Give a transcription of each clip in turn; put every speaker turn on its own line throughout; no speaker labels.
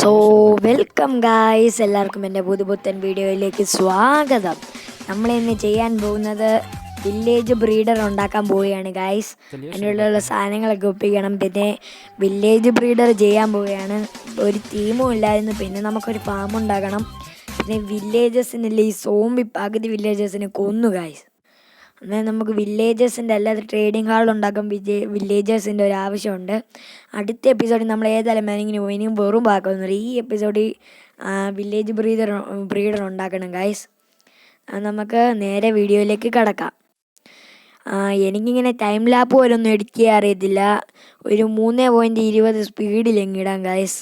So welcome guys, എല്ലാവർക്കും എൻ്റെ പുതുപുത്തൻ വീഡിയോയിലേക്ക് സ്വാഗതം. നമ്മളിന്ന് ചെയ്യാൻ പോകുന്നത് വില്ലേജ് ബ്രീഡർ ഉണ്ടാക്കാൻ പോവുകയാണ് ഗായ്സ്. അതിനുള്ള സാധനങ്ങളൊക്കെ ഒപ്പിക്കണം. പിന്നെ വില്ലേജ് ബ്രീഡർ ചെയ്യാൻ പോവുകയാണ്. ഒരു ടീമും ഇല്ലായിരുന്നു. പിന്നെ നമുക്കൊരു ഫാം ഉണ്ടാക്കണം. പിന്നെ വില്ലേജസിൻ്റെ ഈ സോംബി പകുതി വില്ലേജസിനെ കൊന്നു ഗായ്സ്. എന്നാൽ നമുക്ക് വില്ലേജസിൻ്റെ അല്ലാതെ ട്രേഡിംഗ് ഹാൾ ഉണ്ടാക്കാൻ വില്ലേജേഴ്സിൻ്റെ ഒരു ആവശ്യമുണ്ട്. അടുത്ത എപ്പിസോഡിൽ നമ്മൾ ഏതായാലും മാനിങ്ങിന് പോയി, ഇനിയും വെറും പാക്കൊന്നുമില്ല. ഈ എപ്പിസോഡിൽ വില്ലേജ് ബ്രീഡർ ഉണ്ടാക്കണം ഗൈസ്. നമുക്ക് നേരെ വീഡിയോയിലേക്ക് കടക്കാം. എനിക്കിങ്ങനെ ടൈം ലാപ്പ് പോലെ ഒന്നും എഡിറ്റ് ചെയ്യാൻ അറിയത്തില്ല. ഒരു 3.20 സ്പീഡിലെങ്ങിടാം ഗൈസ്.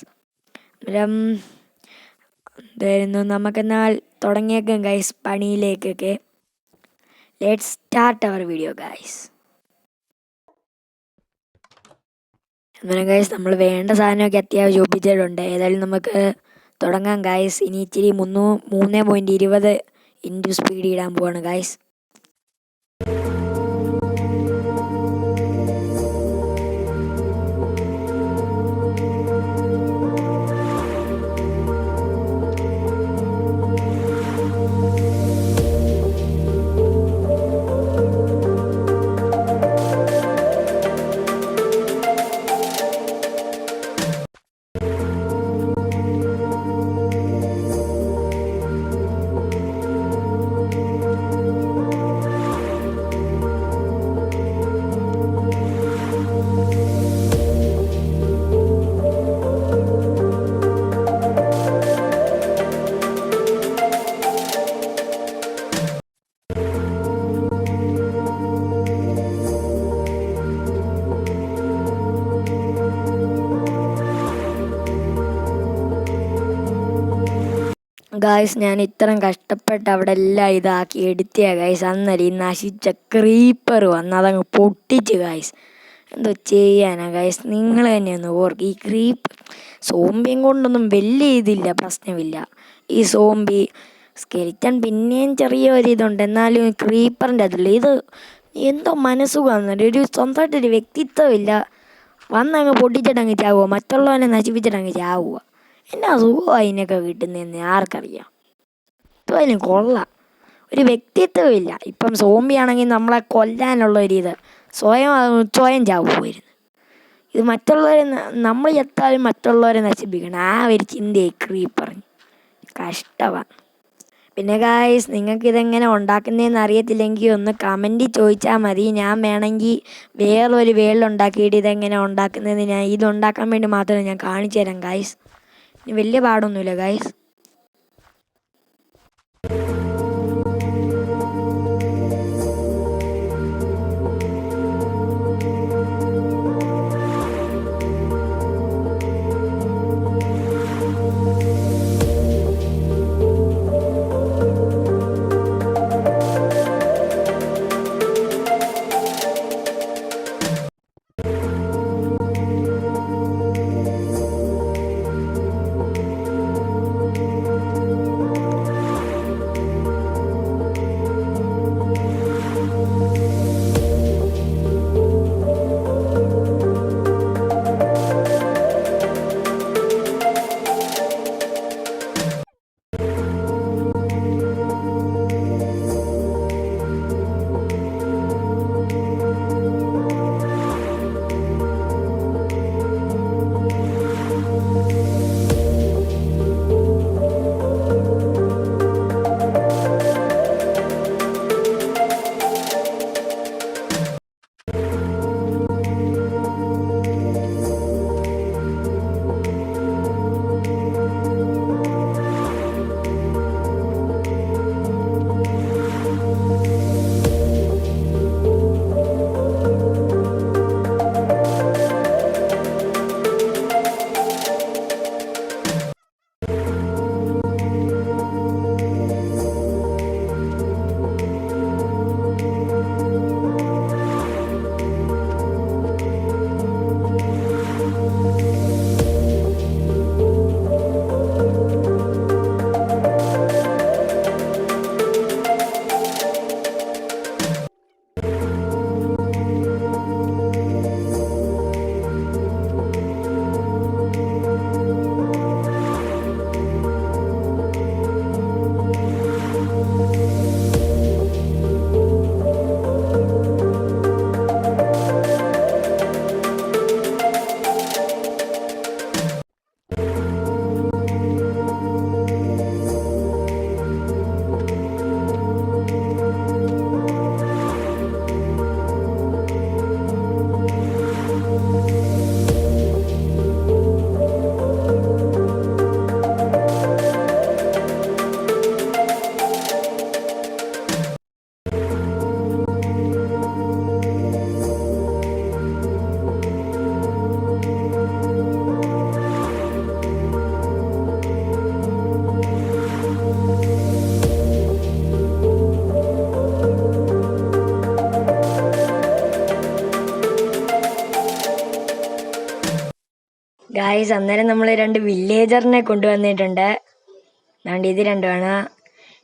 എന്തായിരുന്നു, നമുക്കെന്നാൽ തുടങ്ങിയേക്കാം ഗൈസ് പണിയിലേക്കൊക്കെ. Let's start our video guys. അങ്ങനെ ഗൈസ്, നമ്മൾ വേണ്ട സാധനമൊക്കെ അത്യാവശ്യം ഒപ്പിച്ചിട്ടുണ്ട്. ഏതായാലും നമുക്ക് തുടങ്ങാം ഗൈസ്. ഇനി ഇച്ചിരി 3.20 സ്പീഡ് ഇടാൻ പോവാണ് ഗൈസ്. ഗായ്സ്, ഞാൻ ഇത്രയും കഷ്ടപ്പെട്ട് അവിടെ എല്ലാം ഇതാക്കി എടുത്തിയ ഗായ്സ്. അന്നേരം ഈ നശിച്ച ക്രീപ്പർ വന്ന് അതങ്ങ് പൊട്ടിച്ച് ഗായ്സ്. എന്തോ ചെയ്യാനാ ഗായ്സ്, നിങ്ങൾ തന്നെ ഒന്ന് ഓർക്ക്. ഈ സോംബിയും കൊണ്ടൊന്നും വലിയ ഇതില്ല, പ്രശ്നമില്ല. ഈ സോംബി സ്കെലിറ്റൻ പിന്നെയും ചെറിയൊരിതുണ്ട്, എന്നാലും ക്രീപ്പറിൻ്റെ അതില്ല. ഇത് എന്തോ മനസ്സുഖമാണ്, ഒരു സ്വന്തമായിട്ടൊരു വ്യക്തിത്വമില്ല. വന്നങ്ങ് പൊട്ടിച്ചിട്ടങ്ങ് ചാവുക, മറ്റുള്ളവനെ നശിപ്പിച്ചിട്ടങ്ങ് ചാവുക. എന്നാ സുഖം അതിനൊക്കെ കിട്ടുന്നതെന്ന് ആർക്കറിയാം. ഇപ്പം കൊള്ളാം, ഒരു വ്യക്തിത്വമില്ല. ഇപ്പം സോംബിയാണെങ്കിൽ നമ്മളെ കൊല്ലാനുള്ള ഒരിത് സ്വയം ചാവുമായിരുന്നു. ഇത് മറ്റുള്ളവരെ നമ്മൾ എത്താലും മറ്റുള്ളവരെ നശിപ്പിക്കണം, ആ ഒരു ചിന്തയായി ക്രീപ്പറിന്. കഷ്ടമാണ്. പിന്നെ ഗായ്സ്, നിങ്ങൾക്ക് ഇതെങ്ങനെ ഉണ്ടാക്കുന്നതെന്ന് അറിയത്തില്ലെങ്കിൽ ഒന്ന് കമൻറ്റിൽ ചോദിച്ചാൽ മതി. ഞാൻ വേണമെങ്കിൽ വേറൊരു വേൾഡ് ഇതെങ്ങനെ ഉണ്ടാക്കുന്നതെന്ന് ഇതുണ്ടാക്കാൻ വേണ്ടി മാത്രമേ ഞാൻ കാണിച്ചു തരാം ഗായ്സ്. വലിയ പാടൊന്നുമില്ല ഗായ്സ്. ഗായ്സ് അന്നേരം നമ്മൾ 2 വില്ലേജറിനെ കൊണ്ടുവന്നിട്ടുണ്ട്. അതുകൊണ്ട് ഇത് രണ്ടുമാണ്.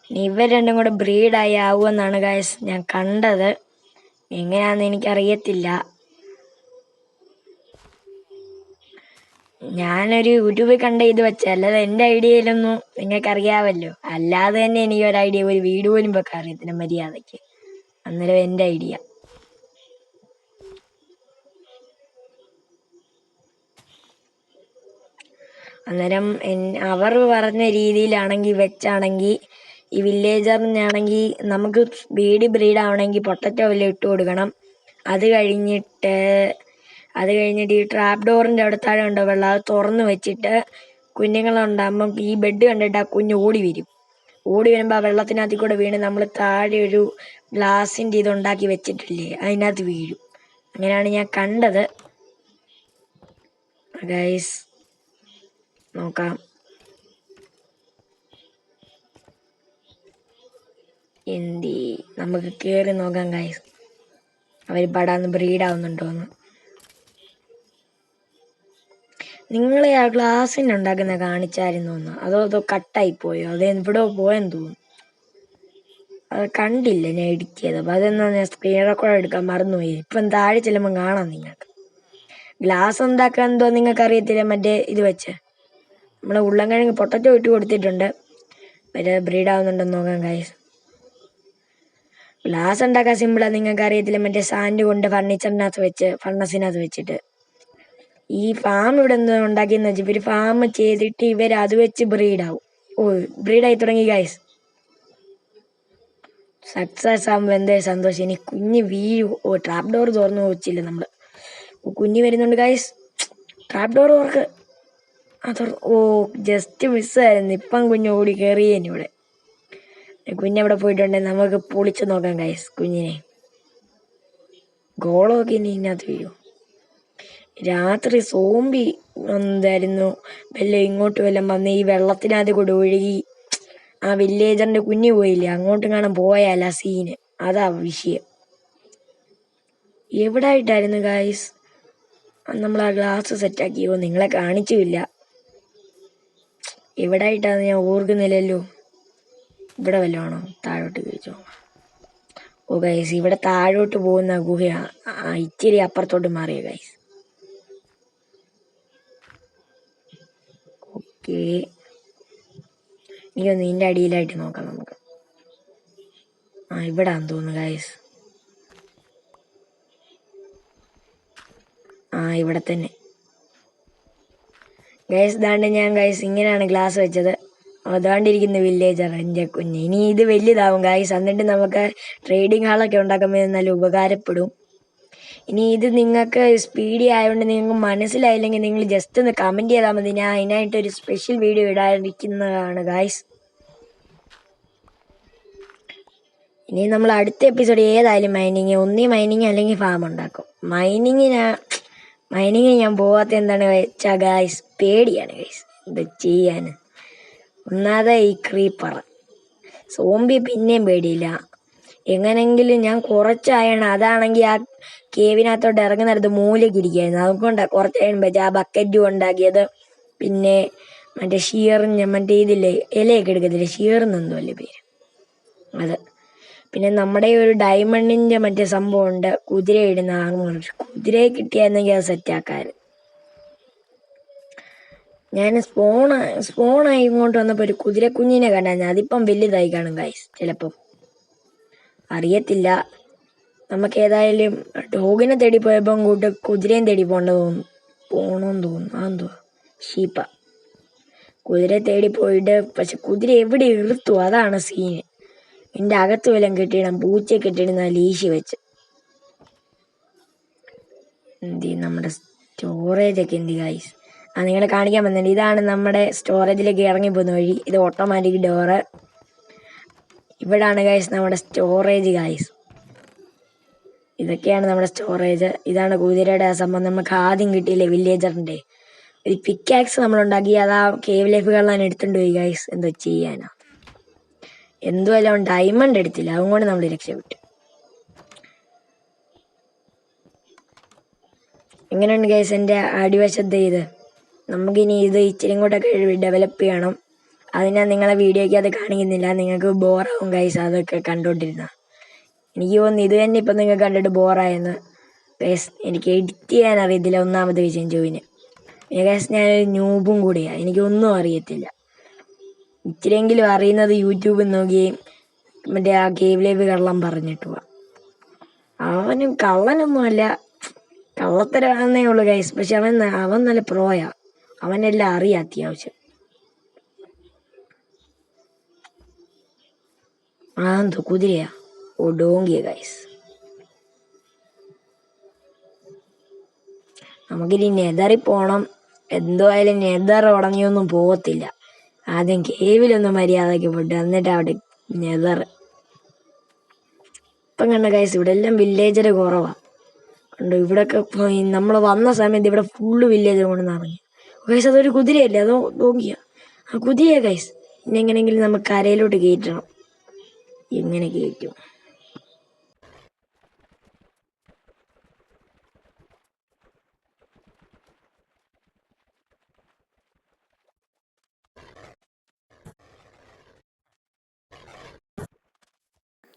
ഇനി ഇവർ രണ്ടും കൂടെ ബ്രീഡായി ആവുമെന്നാണ് ഗായ്സ് ഞാൻ കണ്ടത്. എങ്ങനെയാണെന്ന് എനിക്കറിയത്തില്ല. ഞാനൊരു യൂട്യൂബിൽ കണ്ട ഇത് വെച്ച, അല്ലാതെ എൻ്റെ ഐഡിയയിലൊന്നും നിങ്ങൾക്കറിയാമല്ലോ. അല്ലാതെ തന്നെ എനിക്ക് ഒരു ഐഡിയ, ഒരു വീട് പോലും വെക്കാൻ അറിയത്തില്ല മര്യാദയ്ക്ക്. അന്നേരം എൻ്റെ ഐഡിയ. അന്നേരം അവർ പറഞ്ഞ രീതിയിലാണെങ്കിൽ വെച്ചാണെങ്കിൽ ഈ വില്ലേജറിനാണെങ്കിൽ നമുക്ക് ബ്രീഡാവണമെങ്കിൽ പൊട്ടറ്റോ വല്ല ഇട്ട് കൊടുക്കണം. അത് കഴിഞ്ഞിട്ട് ഈ ട്രാപ്പ് ഡോറിൻ്റെ അവിടെ താഴെ ഉണ്ടോ വെള്ളം, അത് തുറന്ന് വെച്ചിട്ട് കുഞ്ഞുങ്ങളുണ്ടാകുമ്പം ഈ ബെഡ് കണ്ടിട്ട് ആ കുഞ്ഞ് ഓടി വരുമ്പോൾ ആ വെള്ളത്തിനകത്ത് കൂടെ വീണ് നമ്മൾ താഴെ ഒരു ഗ്ലാസിൻ്റെ ഇതുണ്ടാക്കി വെച്ചിട്ടില്ലേ, അതിനകത്ത് വീഴും. അങ്ങനെയാണ് ഞാൻ കണ്ടത്. ഗൈസ് നോക്കാം. നമുക്ക് കയറി നോക്കാം ഗൈസ്, അവർ പടാന്ന് ബ്രീഡാവുന്നുണ്ടോന്ന്. നിങ്ങളെ ആ ഗ്ലാസ്സിനുണ്ടാക്കുന്ന കാണിച്ചായിരുന്നു, അതോ കട്ടായിപ്പോയോ, അത് എവിടെ പോയെന്ന് തോന്നുന്നു. അത് കണ്ടില്ല ഞാൻ എഡിറ്റ് അപ്പോൾ അതെന്നാ ഞാൻ സ്ക്രീൻ റെക്കോർഡ് എടുക്കാൻ മറന്നുപോയി. ഇപ്പം താഴെ ചെല്ലുമ്പം കാണാം നിങ്ങൾക്ക്. ഗ്ലാസ് ഉണ്ടാക്കാൻ എന്തോ നിങ്ങൾക്ക് അറിയത്തില്ല, മറ്റേ ഇത് വെച്ച് നമ്മൾ ഉരുളൻകിഴങ്ങ് പൊട്ടറ്റോ ഇട്ട് കൊടുത്തിട്ടുണ്ട്. മറ്റേ ബ്രീഡാവുന്നുണ്ടെന്ന് നോക്കാം ഗൈസ്. ഗ്ലാസ് ഉണ്ടാക്കാൻ സിമ്പിളാണ്, നിങ്ങൾക്ക് അറിയത്തില്ല. മറ്റേ സാൻഡ് കൊണ്ട് ഫർണസിനകത്ത് വെച്ചിട്ട് ഈ ഫാം ഇവിടെ എന്തോ ഉണ്ടാക്കിയെന്ന് വെച്ചാൽ ഇവർ ഫാം ചെയ്തിട്ട് അത് വെച്ച് ബ്രീഡാവും. ബ്രീഡായി തുടങ്ങി ഗൈസ്. സക്സസ് ആകുമ്പോൾ എന്തായാലും സന്തോഷം. ഇനി കുഞ്ഞ് വീഴും. ട്രാപ്പ് ഡോർ തുറന്നു വെച്ചില്ല നമ്മൾ. കുഞ്ഞ് വരുന്നുണ്ട് ഗൈസ്. ട്രാപ്പ് ഡോർ തുറക്ക്. ജസ്റ്റ് മിസ്സായിരുന്നു. ഇപ്പം കുഞ്ഞ് ഓടി കയറിയേനെ ഇവിടെ. കുഞ്ഞവിടെ പോയിട്ടുണ്ടെങ്കിൽ നമുക്ക് പൊളിച്ച് നോക്കാം ഗൈസ് കുഞ്ഞിനെ. ഗോളമൊക്കെ ഇനി ഇതിനകത്ത് വീഴും. രാത്രി സോംബി എന്തായിരുന്നു ഇങ്ങോട്ട് വല്ലതും വന്ന് ഈ വെള്ളത്തിനകത്ത് കൂടെ ഒഴുകി ആ വില്ലേജറിന്റെ കുഞ്ഞ് പോയില്ലേ, അങ്ങോട്ടും കാണാൻ പോയാല സീന്. അതാ വിഷയം. എവിടെ ആയിട്ടായിരുന്നു ഗായ്സ് നമ്മൾ ആ ഗ്ലാസ് സെറ്റാക്കിയോ? നിങ്ങളെ കാണിച്ചില്ല. എവിടെ ആയിട്ടാന്ന് ഞാൻ ഓർക്കുന്നില്ലല്ലോ. ഇവിടെ വല്ലതും ആണോ? താഴോട്ട് കഴിച്ചോ. ഗൈസ് ഇവിടെ താഴോട്ട് പോകുന്ന ഗുഹ ഇച്ചിരി അപ്പുറത്തോട്ട് മാറിയ ഗൈസ്. ഓക്കെ, എനിക്കൊന്ന് ഇതിൻ്റെ അടിയിലായിട്ട് നോക്കാം നമുക്ക്. ഇവിടാന്ന് തോന്നുന്നു ഗൈസ്. ഇവിടെ തന്നെ ഗൈസ്. ദാണ്ട് ഞാൻ ഗൈസ് ഇങ്ങനെയാണ് ഗ്ലാസ് വെച്ചത്. അതാണ്ടിരിക്കുന്ന വില്ലേജർ എൻ്റെ കുഞ്ഞ്. ഇനി ഇത് വലിയതാവും ഗൈസ്. എന്നിട്ട് നമുക്ക് ട്രേഡിങ് ഹാളൊക്കെ ഉണ്ടാക്കുമ്പോൾ നല്ല ഉപകാരപ്പെടും. ഇനി ഇത് നിങ്ങൾക്ക് സ്പീഡി ആയതുകൊണ്ട് നിങ്ങൾക്ക് മനസ്സിലായില്ലെങ്കിൽ നിങ്ങൾ ജസ്റ്റ് ഒന്ന് കമൻറ്റ് ചെയ്താൽ മതി. ഞാൻ അതിനായിട്ടൊരു സ്പെഷ്യൽ വീഡിയോ ഇടാതിരിക്കുന്നതാണ് ഗൈസ്. ഇനി നമ്മൾ അടുത്ത എപ്പിസോഡ് ഏതായാലും മൈനിങ് അല്ലെങ്കിൽ ഫാം ഉണ്ടാക്കും. മൈനിങ് ഞാൻ പോകാത്ത എന്താണ് വെച്ചാൽ ഗൈസ്, പേടിയാണ് ഗൈസ്. എന്താ ചെയ്യാൻ? ഒന്നാതെ ഈ ക്രീപ്പർ സോംബി പിന്നെയും പേടിയില്ല. എങ്ങനെങ്കിലും ഞാൻ കുറച്ചായാണ്, അതാണെങ്കിൽ ആ കേവിനകത്തോട്ട് ഇറങ്ങുന്നിടത്ത് മൂലയ്ക്ക് ഇരിക്കുകയായിരുന്നു. അതുകൊണ്ടാണ് കുറച്ച് കഴിയുമ്പോൾ ആ ബക്കറ്റും ഉണ്ടാക്കിയത്. പിന്നെ മറ്റേ മറ്റേ ഇതില്ലേ ഇലയൊക്കെ എടുക്കത്തില്ലേ, ഷീർന്നെന്തോ അല്ലേ പേര്, അത്. പിന്നെ നമ്മുടെ ഒരു ഡയമണ്ടിൻ്റെ മറ്റേ സംഭവം ഉണ്ട്, കുതിര ഇടുന്ന ആർമർ. കുതിരയെ കിട്ടിയായിരുന്നെങ്കിൽ അത് സെറ്റാക്കാൻ. ഞാൻ സ്പോണായി ഇങ്ങോട്ട് വന്നപ്പോൾ ഒരു കുതിരക്കുഞ്ഞിനെ കണ്ടായിരുന്നു. അതിപ്പം വലുതായി കാണും ഗൈസ്, ചിലപ്പം അറിയത്തില്ല. നമുക്ക് ഏതായാലും ഡോഗിനെ തേടി പോയപ്പം കുതിരയും തേടി പോകണമെന്ന് തോന്നുന്നു. അതെന്തോ ഷീപ്പ. കുതിര തേടി പോയിട്ട് പക്ഷെ കുതിര എവിടെ ഇറുത്തു, അതാണ് സീന്. എൻ്റെ അകത്ത് വല്ലതും കെട്ടിയിടാം, പൂച്ചയെ കെട്ടിയിടുന്ന ലീശി വെച്ച്. നമ്മുടെ സ്റ്റോറേജൊക്കെ എന്ത് ഗൈസ്. നിങ്ങളെ കാണിക്കാൻ വന്നിട്ടുണ്ട്. ഇതാണ് നമ്മുടെ സ്റ്റോറേജിലേക്ക് ഇറങ്ങിപ്പോകുന്ന വഴി. ഇത് ഓട്ടോമാറ്റിക് ഡോറ്. ഇവിടാണ് ഗൈസ് നമ്മുടെ സ്റ്റോറേജ് ഗൈസ്. ഇതൊക്കെയാണ് നമ്മുടെ സ്റ്റോറേജ്. ഇതാണ് കുതിരയുടെ സംഭവം. നമുക്ക് ആദ്യം കിട്ടിയില്ലേ വില്ലേജറിൻ്റെ ഒരു പിക്കാക്സ് നമ്മളുണ്ടാക്കി. അത് ആ കേവ് ലൈഫുകളിലാണ് എടുത്തുകൊണ്ട് പോയി ഗൈസ്. എന്തോ ചെയ്യാനാ, എന്തുമല്ല ഡയമണ്ട് എടുത്തില്ല, അതുകൊണ്ട് നമ്മൾ രക്ഷപ്പെട്ടു. എങ്ങനെയുണ്ട് ഗൈസ് എൻ്റെ അടിവശത്തെ ഇത്? നമുക്കിനി ഇത് ഇച്ചിരി കൂടെയൊക്കെ ഡെവലപ്പ് ചെയ്യണം. അത് ഞാൻ നിങ്ങളെ വീഡിയോയ്ക്ക് അത് കാണിക്കുന്നില്ല, നിങ്ങൾക്ക് ബോറാവും ഗൈസ് അതൊക്കെ കണ്ടുകൊണ്ടിരുന്ന. എനിക്ക് തോന്നുന്നു ഇത് തന്നെ ഇപ്പം നിങ്ങൾ കണ്ടിട്ട് ബോറായെന്ന്. ഗൈസ് എനിക്ക് എഡിറ്റ് ചെയ്യാൻ അറിയത്തില്ല, ഒന്നാമത്തെ വിഷയം ജോയിന്. ഗൈസ് ഞാനൊരു ന്യൂബും കൂടിയാണ്, എനിക്കൊന്നും അറിയത്തില്ല. ഇച്ചിരിയെങ്കിലും അറിയുന്നത് യൂട്യൂബിൽ നോക്കുകയും മറ്റേ ആ കേവ് ലൈവ് കള്ളം പറഞ്ഞിട്ട് പോവാം. അവനും കള്ളനൊന്നുമല്ല, കള്ളത്തരാന്നേ ഉള്ളു ഗൈസ്. പക്ഷെ അവൻ നല്ല പ്രോയാ, അവനെല്ലാം അറിയാം അത്യാവശ്യം. എന്തോ കുതിരയാ, ഓ ഡോങ്കിയ ഗൈസ്. നമുക്കിനി നെതറിൽ പോകണം. എന്തോ ആയാലും നെതർ ഉടനെയൊന്നും പോകത്തില്ല. ആദ്യം കേവിലൊന്ന് മര്യാദയ്ക്ക് പോയിട്ട് എന്നിട്ട് അവിടെ നെതർ. ഇപ്പം കണ്ട ഗൈസ് ഇവിടെ എല്ലാം വില്ലേജർ കുറവാണ്. കണ്ടോ ഇവിടെയൊക്കെ നമ്മൾ വന്ന സമയത്ത് ഇവിടെ ഫുള്ള് വില്ലേജർ കൊണ്ട് നിറഞ്ഞു. ഗൈസ് അതൊരു കുതിരയല്ലേ, അതോ ഡോങ്കിയ? ആ കുതിരയാ ഗൈസ്. പിന്നെ എങ്ങനെയെങ്കിലും നമുക്ക് കരയിലോട്ട് കയറ്റണം. എങ്ങനെ കയറ്റും?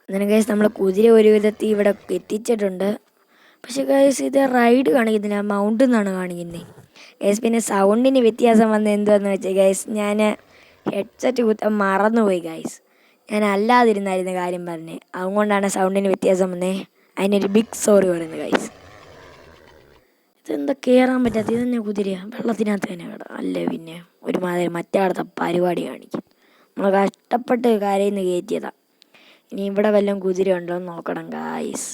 അങ്ങനെ ഗൈസ് നമ്മൾ കുതിര ഒരു വിധത്തിൽ ഇവിടെ എത്തിച്ചിട്ടുണ്ട്. പക്ഷെ ഗൈസ് ഇത് റൈഡ് കാണിക്കുന്നില്ല, മൗണ്ടിൽ നിന്നാണ് കാണിക്കുന്നത് ഗൈസ്. പിന്നെ സൗണ്ടിന് വ്യത്യാസം വന്നത് എന്തുവാന്ന് വെച്ചാൽ ഗൈസ്, ഞാൻ ഹെഡ്സെറ്റ് കുത്താൻ മറന്നുപോയി ഗൈസ്. ഞാൻ അല്ലാതിരുന്നായിരുന്നു കാര്യം പറഞ്ഞത്, അതുകൊണ്ടാണ് സൗണ്ടിന് വ്യത്യാസം വന്നേ. അതിനൊരു ബിഗ് സോറി പറയുന്നത് ഗൈസ്. ഇതെന്താ കയറാൻ പറ്റാത്ത? ഇതന്നെ കുതിരയാണ്, വെള്ളത്തിനകത്ത് തന്നെ കിട. അല്ലേ പിന്നെ ഒരുമാതിരി മറ്റേ പരിപാടി കാണിക്കും. നമ്മൾ കഷ്ടപ്പെട്ട് കരയിൽ നിന്ന് കയറ്റിയതാണ്. ഇനി ഇവിടെ വല്ലതും കുതിര ഉണ്ടോ എന്ന് നോക്കണം ഗായ്സ്.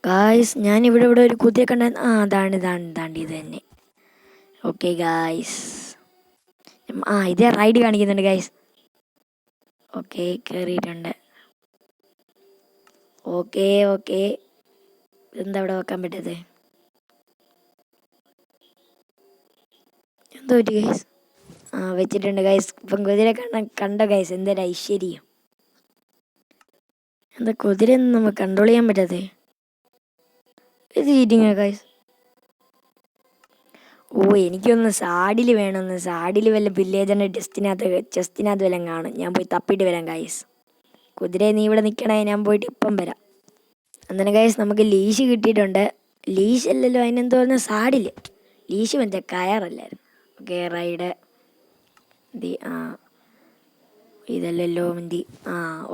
ഗായ്സ് ഞാൻ ഇവിടെ ഒരു കുതിര കണ്ട. അതാണ് ഇത് തന്നെ. ഓക്കെ ഗായ്സ്, ഇതേ റൈഡ് കാണിക്കുന്നുണ്ട് ഗായ്സ്. ഓക്കെ കയറിയിട്ടുണ്ട്. ഓക്കെ എന്താ ഇവിടെ വെക്കാൻ പറ്റത്? എന്തോ പറ്റി ഗൈസ്? വെച്ചിട്ടുണ്ട് ഗൈസ്. ഇപ്പം കുതിര കണ്ട ഗൈസ്, എന്തൊരു ഐശ്വര്യം. എന്താ കുതിരയൊന്നും നമുക്ക് കൺട്രോൾ ചെയ്യാൻ പറ്റാതെ? ഇത് ചീറ്റിങ്ങാ ഗൈസ്. എനിക്കൊന്ന് സാഡിൽ വേണമെന്ന്. സാഡിൽ വല്ല വില്ലേജറിൻ്റെ ചെസ്റ്റിനകത്ത് വല്ലതും കാണും. ഞാൻ പോയി തപ്പിയിട്ട് വരാം ഗൈസ്. കുതിരയെ നീ ഇവിടെ നിൽക്കണേ, ഞാൻ പോയിട്ട് ഇപ്പം വരാം. അങ്ങനെ ഗൈസ് നമുക്ക് ലീഷ് കിട്ടിയിട്ടുണ്ട്. ലീഷ് അല്ലല്ലോ, അതിനെന്തോ പറഞ്ഞാൽ സാഡിൽ. ലീഷ് മറ്റേ കയറല്ലായിരുന്നു. ഓക്കെ റൈഡ് ഇതല്ലല്ലോ മന്തി.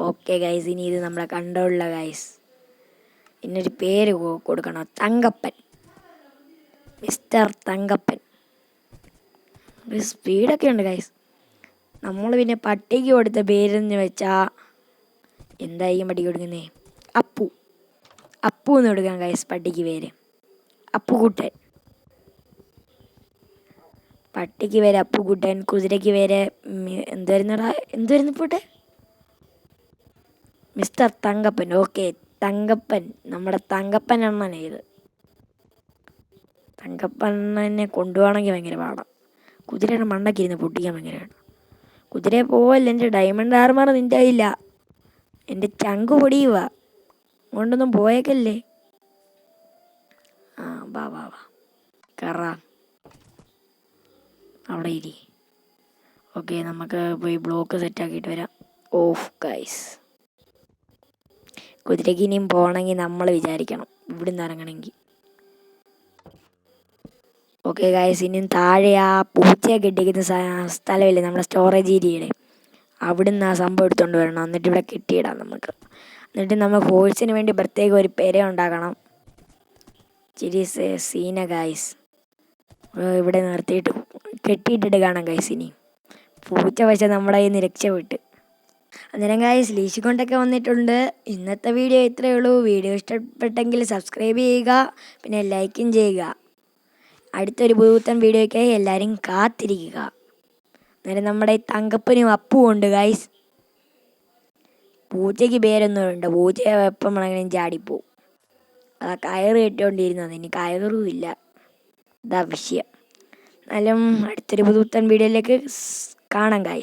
ഓക്കെ ഗൈസ്, ഇനി ഇത് നമ്മളെ കണ്ടുള്ള ഗൈസ്. ഇന്നൊരു പേര് കൊടുക്കണം, തങ്കപ്പൻ, മിസ്റ്റർ തങ്കപ്പൻ. സ്പീഡൊക്കെ ഉണ്ട് ഗൈസ്. നമ്മൾ പിന്നെ പട്ടിക്ക് കൊടുത്ത പേരെന്ന് വെച്ചാൽ എന്തായിരിക്കും പട്ടിക്ക് കൊടുക്കുന്നേ? അപ്പു എന്ന് കൊടുക്കാം ഗൈസ് പട്ടിക്ക് പേര്. അപ്പുകുട്ടൻ. പട്ടിക്ക് പേര് അപ്പുകുട്ടൻ, കുതിരയ്ക്ക് പേര് എന്തുവായിരുന്നു പോട്ടെ? മിസ്റ്റർ തങ്കപ്പൻ. ഓക്കെ തങ്കപ്പൻ, നമ്മുടെ തങ്കപ്പൻ അണ്ണനെ. ഇത് തങ്കപ്പണ്ണനെ കൊണ്ടുപോകണമെങ്കിൽ ഭയങ്കര പാടാണ്. കുതിരയുടെ മണ്ടയ്ക്കിരുന്ന് പൊട്ടിക്കാൻ ഭയങ്കരമാണ്. കുതിരയെ പോവല്ല, എൻ്റെ ഡയമണ്ട് ആർമർ നിൻ്റെ ഇല്ല. എൻ്റെ ചങ്ക് പൊടിയുക കൊണ്ടൊന്നും പോയേക്കല്ലേ. വാ കയറാം, അവിടെ ഇരി. ഓക്കെ നമുക്ക് പോയി ബ്ലോക്ക് സെറ്റാക്കിയിട്ട് വരാം. ഓഫ് ഗൈസ്, കുതിരയ്ക്ക് ഇനിയും പോകണമെങ്കിൽ നമ്മൾ വിചാരിക്കണം ഇവിടുന്ന് ഇറങ്ങണമെങ്കിൽ. ഓക്കെ ഗൈസ്, ഇനിയും താഴെ ആ പൂച്ചയൊക്കെ ഇട്ടിരിക്കുന്ന സ്ഥലമില്ലേ നമ്മുടെ സ്റ്റോറേജ് ഏരിയയുടെ, അവിടുന്ന് ആ സംഭവം എടുത്തുകൊണ്ട് വരണം. എന്നിട്ട് ഇവിടെ കെട്ടിയിടാം നമുക്ക്. എന്നിട്ട് നമ്മൾ ഹോഴ്സിന് വേണ്ടി പ്രത്യേകം ഒരു പെര ഉണ്ടാക്കണം. ചിരി സീന ഗൈസ്. ഇവിടെ നിർത്തിയിട്ട് കെട്ടിയിട്ടിട്ട് കാണാം ഗൈസ്. ഇനി പൂച്ച പക്ഷെ നമ്മുടെ കയ്യിൽ നിന്ന് രക്ഷപ്പെട്ട്. അന്നേരം ഗൈസ് ലീശി കൊണ്ടൊക്കെ വന്നിട്ടുണ്ട്. ഇന്നത്തെ വീഡിയോ ഇത്രയേ ഉള്ളൂ. വീഡിയോ ഇഷ്ടപ്പെട്ടെങ്കിൽ സബ്സ്ക്രൈബ് ചെയ്യുക, പിന്നെ ലൈക്കും ചെയ്യുക. അടുത്തൊരു പുതുത്തൻ വീഡിയോയ്ക്കായി എല്ലാവരും കാത്തിരിക്കുക. അന്നേരം നമ്മുടെ തങ്കപ്പനും അപ്പും ഉണ്ട് ഗൈസ്. പൂച്ചയ്ക്ക് പേരൊന്നുമുണ്ട്. പൂച്ച എപ്പം വേണമെങ്കിലും ചാടിപ്പോവും. അതാ കയറ് കെട്ടിക്കൊണ്ടിരുന്നത്, ഇനി കയറും ഇല്ല. ഇതാ വിഷയം. എന്നാലും അടുത്തൊരു പുതുത്തൻ വീഡിയോയിലേക്ക് കാണാം ഗൈസ്.